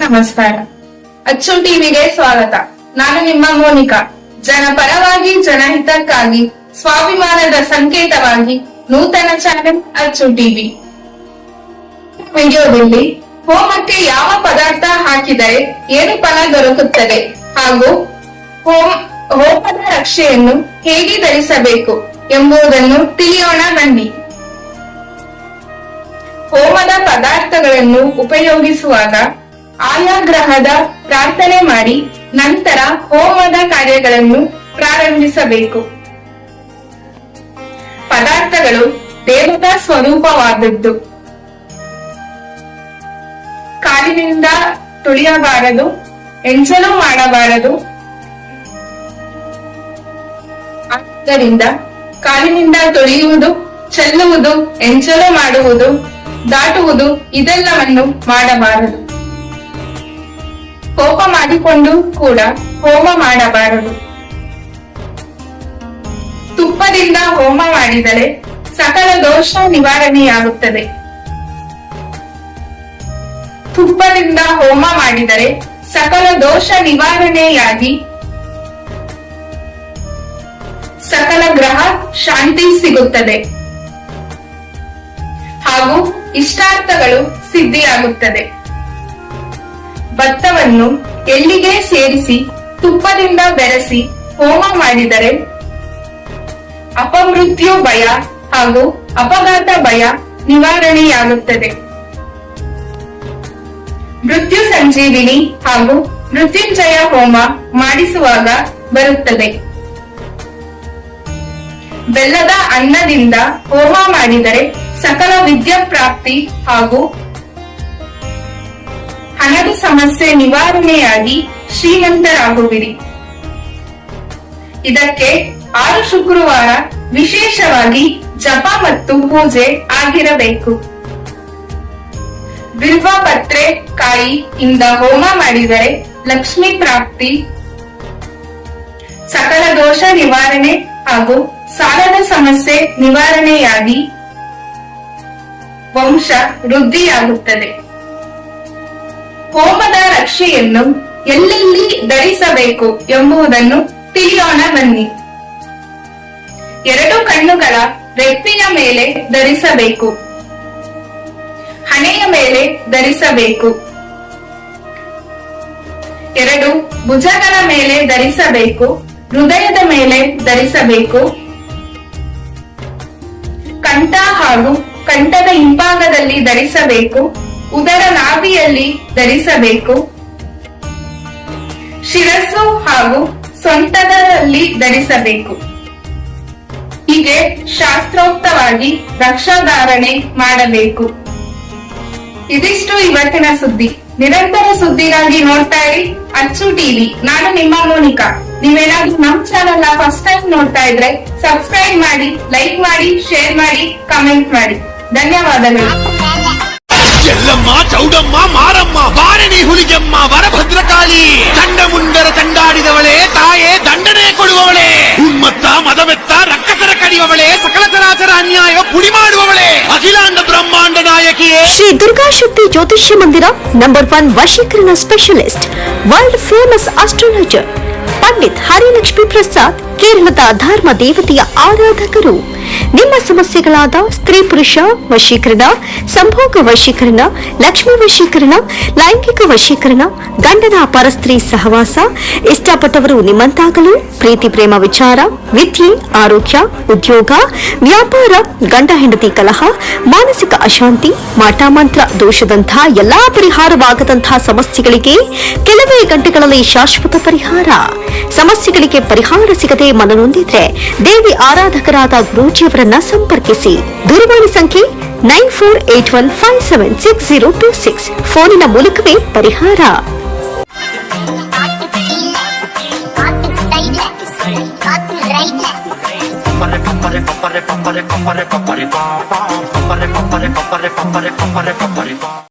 ನಮಸ್ಕಾರ. ಅಚ್ಚು ಟಿವಿಗೆ ಸ್ವಾಗತ. ನಾನು ನಿಮ್ಮ ಮೋನಿಕಾ. ಜನಪರವಾಗಿ ಜನಹಿತಕ್ಕಾಗಿ ಸ್ವಾಭಿಮಾನದ ಸಂಕೇತವಾಗಿ ನೂತನ ಚಾನೆಲ್ ಅಚ್ಚು ಟಿವಿ. ವಿಡಿಯೋದಲ್ಲಿ ಹೋಮಕ್ಕೆ ಯಾವ ಪದಾರ್ಥ ಹಾಕಿದರೆ ಏನು ಫಲ ದೊರಕುತ್ತದೆ ಹಾಗೂ ಹೋಮದ ರಕ್ಷೆಯನ್ನು ಹೇಗೆ ಧರಿಸಬೇಕು ಎಂಬುದನ್ನು ತಿಳಿಯೋಣ ಬನ್ನಿ. ಹೋಮದ ಪದಾರ್ಥಗಳನ್ನು ಉಪಯೋಗಿಸುವಾಗ ಆಯಾ ಗ್ರಹದ ಪ್ರಾರ್ಥನೆ ಮಾಡಿ ನಂತರ ಹೋಮದ ಕಾರ್ಯಗಳನ್ನು ಪ್ರಾರಂಭಿಸಬೇಕು. ಪದಾರ್ಥಗಳು ದೇವತಾ ಸ್ವರೂಪವಾದದ್ದು. ಕಾಲಿನಿಂದ ತುಳಿಯಬಾರದು, ಎಂಚಲು ಮಾಡಬಾರದು. ಆದ್ದರಿಂದ ಕಾಲಿನಿಂದ ತುಳಿಯುವುದು, ಚೆಲ್ಲುವುದು, ಎಂಚಲು ಮಾಡುವುದು, ದಾಟುವುದು ಇದೆಲ್ಲವನ್ನು ಮಾಡಬಾರದು. ಕೋಪ ಮಾಡಿಕೊಂಡು ಕೂಡ ಹೋಮ ಮಾಡಬಾರದು. ತುಪ್ಪದಿಂದ ಹೋಮ ಮಾಡಿದರೆ ಸಕಲ ದೋಷ ನಿವಾರಣೆಯಾಗುತ್ತದೆ. ತುಪ್ಪದಿಂದ ಹೋಮ ಮಾಡಿದರೆ ಸಕಲ ದೋಷ ನಿವಾರಣೆಯಾಗಿ ಸಕಲ ಗ್ರಹ ಶಾಂತಿ ಸಿಗುತ್ತದೆ ಹಾಗೂ ಇಷ್ಟಾರ್ಥಗಳು ಸಿದ್ಧಿಯಾಗುತ್ತದೆ. ಭತ್ತವನ್ನು ಎಳ್ಳಿಗೆ ಸೇರಿಸಿ ತುಪ್ಪದಿಂದ ಬೆರೆಸಿ ಹೋಮ ಮಾಡಿದರೆ ಅಪಮೃತ್ಯು ಭಯ ಹಾಗೂ ಅಪಘಾತ ಭಯ ನಿವಾರಣೆಯಾಗುತ್ತದೆ. ಮೃತ್ಯು ಸಂಜೀವಿನಿ ಹಾಗೂ ಮೃತ್ಯುಂಜಯ ಹೋಮ ಮಾಡಿಸುವಾಗ ಬರುತ್ತದೆ. ಬೆಲ್ಲದ ಅನ್ನದಿಂದ ಹೋಮ ಮಾಡಿದರೆ ಸಕಲ ವಿದ್ಯಾಪ್ರಾಪ್ತಿ ಹಾಗೂ ಹಣದ ಸಮಸ್ಯೆ ನಿವಾರಣೆಯಾಗಿ ಶ್ರೀಮಂತರಾಗುವಿರಿ. ಇದಕ್ಕೆ 6 ಶುಕ್ರವಾರ ವಿಶೇಷವಾಗಿ ಜಪ ಮತ್ತು ಪೂಜೆ ಆಗಿರಬೇಕು. ಬಿಲ್ವ ಪತ್ರೆ ಕಾಯಿ ಇಂದ ಹೋಮ ಮಾಡಿದರೆ ಲಕ್ಷ್ಮೀ ಪ್ರಾಪ್ತಿ, ಸಕಲ ದೋಷ ನಿವಾರಣೆ ಹಾಗೂ ಸಾಲದ ಸಮಸ್ಯೆ ನಿವಾರಣೆಯಾಗಿ ವಂಶ ವೃದ್ಧಿಯಾಗುತ್ತದೆ. ಹೋಮದ ರಕ್ಷೆಯನ್ನು ಎಲ್ಲೆಲ್ಲಿ ಧರಿಸಬೇಕು ಎಂಬುದನ್ನು ತಿಳಿಯೋಣ ಬನ್ನಿ. 2 ಕಣ್ಣುಗಳ ರೆಪ್ಪಿನ ಮೇಲೆ ಧರಿಸಬೇಕು. ಹಣೆಯ ಮೇಲೆ ಧರಿಸಬೇಕು. 2 ಭುಜಗಳ ಮೇಲೆ ಧರಿಸಬೇಕು. ಹೃದಯದ ಮೇಲೆ ಧರಿಸಬೇಕು. ಕಂಠ ಹಾಗೂ ಕಂಠದ ಹಿಂಭಾಗದಲ್ಲಿ ಧರಿಸಬೇಕು. ಉದರ ನಾಭಿಯಲ್ಲಿ ಧರಿಸಬೇಕು. ಶಿರಸ್ಸು ಹಾಗೂ ಸೊಂಟದಲ್ಲಿ ಧರಿಸಬೇಕು. ಹೀಗೆ ಶಾಸ್ತ್ರೋಕ್ತವಾಗಿ ರಕ್ಷಾಧಾರಣೆ ಮಾಡಬೇಕು. ಇದಿಷ್ಟು ಇವತ್ತಿನ ಸುದ್ದಿ. ನಿರಂತರ ಸುದ್ದಿಗಾಗಿ ನೋಡ್ತಾ ಇರಿ ಅಚ್ಚು ಟಿವಿ. ನಾನು ನಿಮ್ಮ ಮೋನಿಕಾ. ನೀವೇನಾದ್ರೂ ನಮ್ ಚಾನೆಲ್ ಫಸ್ಟ್ ಟೈಮ್ ನೋಡ್ತಾ ಇದ್ರೆ ಸಬ್ಸ್ಕ್ರೈಬ್ ಮಾಡಿ, ಲೈಕ್ ಮಾಡಿ, ಶೇರ್ ಮಾಡಿ, ಕಮೆಂಟ್ ಮಾಡಿ. ಧನ್ಯವಾದಗಳು. ಚೆಲ್ಲಮ್ಮ, ಚೌಡಮ್ಮ, ಮಾರಮ್ಮ, ಬಾರಣಿ ಹುಲಿಗೆಮ್ಮ, ವರಭದ್ರಕಾಳಿ, ಚಂಡಮುಂಡರ ಚಂಡಾಡಿದವಳೆ, ತಾಯೇ ದಂಡನೆ ಕೊಡುವವಳೆ, ಉನ್ಮತ್ತ ಮದವೆತ್ತ ರಕ್ಕಸರ ಕಡಿಯುವವಳೆ, ಸಕಲ ಚರಾಚರ ಅನ್ಯಾಯ ಪುಡಿ ಮಾಡುವವಳೆ, ಅಖಿಲಾಂಡ ಬ್ರಹ್ಮಾಂಡ ನಾಯಕಿಯೇ. ಶ್ರೀ ದುರ್ಗಾ ಶಕ್ತಿ ಜ್ಯೋತಿಷ್ಯ ಮಂದಿರ ನಂಬರ್ 1 ವಶೀಕರಣ specialist, world famous astrologer Pandit Harilakshmi Prasad, ಕೇರಳದ ಧರ್ಮ ದೇವತೆಯ ಆರಾಧಕರು. ನಿಮ್ಮ ಸಮಸ್ಯೆಗಳಾದ ಸ್ತ್ರೀ ಪುರುಷ ವಶೀಕರಣ, ಸಂಭೋಗ ವಶೀಕರಣ, ಲಕ್ಷ್ಮೀ ವಶೀಕರಣ, ಲೈಂಗಿಕ ವಶೀಕರಣ, ಗಂಡನ ಪರಸ್ತ್ರೀ ಸಹವಾಸ, ಇಷ್ಟಪಟ್ಟವರು ನಿಮ್ಮಂತಾಗಲು, ಪ್ರೀತಿ ಪ್ರೇಮ ವಿಚಾರ, ವಿದ್ಯೆ, ಆರೋಗ್ಯ, ಉದ್ಯೋಗ, ವ್ಯಾಪಾರ, ಗಂಡ ಹೆಂಡತಿ ಕಲಹ, ಮಾನಸಿಕ ಅಶಾಂತಿ, ಮಾಟಮಂತ್ರ ದೋಷದಂತಹ ಎಲ್ಲಾ ಪರಿಹಾರವಾಗದಂತಹ ಸಮಸ್ಯೆಗಳಿಗೆ ಕೆಲವೇ ಗಂಟೆಗಳಲ್ಲಿ ಶಾಶ್ವತ ಪರಿಹಾರ. ಸಮಸ್ಯೆಗಳಿಗೆ ಪರಿಹಾರ ಸಿಗದೆ ಮನನೊಂದಿದ್ರೆ ದೇವಿ ಆರಾಧಕರಾದ ಗುರೂಜಿಯವರನ್ನ ಸಂಪರ್ಕಿಸಿ. ದೂರವಾಣಿ ಸಂಖ್ಯೆ 9481576026. ಫೋನಿನ ಮೂಲಕವೇ ಪರಿಹಾರ.